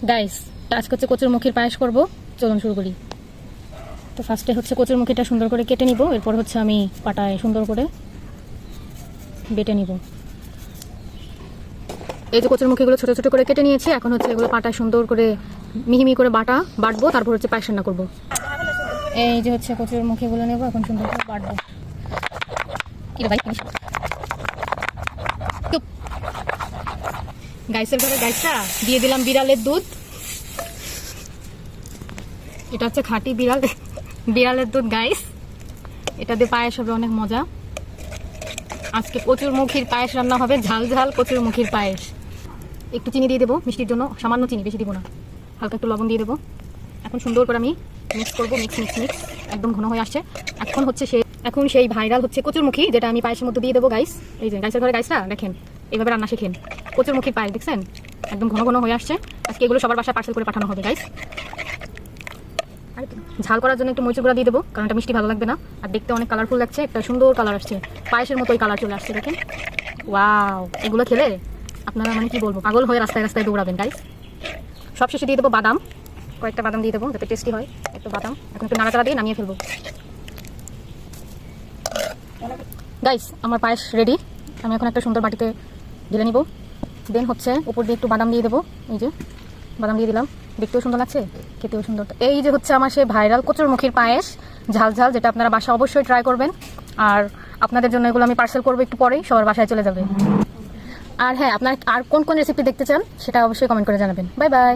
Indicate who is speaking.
Speaker 1: Guys, আজকে হচ্ছে কচুরমুখীর পায়েস করব। চলুন শুরু করি। তো ফার্স্টে হচ্ছে কচুরমুখীটা সুন্দর করে কেটে নিব, এরপর হচ্ছে আমি পাটায় সুন্দর করে বেটে নিব। এই যে কচুরমুখীগুলো ছোট ছোট করে কেটে নিয়েছি, এখন হচ্ছে এগুলো পাটায় সুন্দর করে মিহি করে বাটবো, তারপর হচ্ছে পায়েস রান্না করব। এই যে হচ্ছে কচুরমুখীগুলো নেব, এখন সুন্দর করে বাটবো। গাইসের ঘরে গাইসটা দিয়ে দিলাম বিড়ালের দুধ। এটা হচ্ছে খাঁটি বিড়ালের দুধ গাইস। এটা দিয়ে পায়েস হবে অনেক মজা। আজকে কচুরমুখীর পায়েস রান্না হবে, ঝাল ঝাল কচুরমুখীর পায়েস। একটু চিনি দিয়ে দেবো মিষ্টির জন্য, সামান্য চিনি, বেশি দিব না। হালকা একটু লবণ দিয়ে দেবো। এখন সুন্দর করে আমি মিক্স করবো, মিক্স একদম ঘন হয়ে আসছে। এখন সেই ভাইরাল হচ্ছে কচুরমুখী, যেটা আমি পায়েসের মধ্যে দিয়ে দেবো গাইস। এই যে গাইসের ঘরে গাইসরা দেখেন এইভাবে রান্না শেখেন। কচুরমুখীর পায়েস দেখছেন, একদম ঘন ঘন হয়ে আসছে। আজকে এগুলো সবার বাসায় পার্সেল করে পাঠানো হবে গাইস। ঝাল করার জন্য একটু মরিচের গুঁড়া দিয়ে দেবো, কারণ এটা মিষ্টি ভালো লাগবে না। আর দেখতে অনেক কালারফুল লাগছে, একটা সুন্দর কালার আসছে, পায়েসের মতোই কালার চলে আসছে দেখেন। ওয়াও, এগুলো খেলে আপনারা মানে কি বলবো, পাগল হয়ে রাস্তায় রাস্তায় দৌড়াবেন গাইস। সব শেষে দিয়ে দেবো বাদাম, কয়েকটা বাদাম দিয়ে দেবো যাতে টেস্টি হয়। একটু বাদাম এখন একটু নাড়াচাড়া দিয়ে নামিয়ে ফেলবো। গাইস, আমার পায়েস রেডি। আমি এখন একটা সুন্দর বাটিতে ঢেলে নিব। দেন হচ্ছে উপর দিয়ে একটু বাদাম দিয়ে দেবো। এই যে বাদাম দিয়ে দিলাম, দেখতেও সুন্দর লাগছে, খেতেও সুন্দর। এই যে হচ্ছে আমার সেই ভাইরাল কচুরমুখীর পায়েস, ঝাল ঝাল, যেটা আপনারা বাসা অবশ্যই ট্রাই করবেন। আর আপনাদের জন্য এগুলো আমি পার্সেল করবো একটু পরেই, সবার বাসায় চলে যাবে। আর হ্যাঁ, আপনারা আর কোন কোন রেসিপি দেখতে চান সেটা অবশ্যই কমেন্ট করে জানাবেন। Bye bye.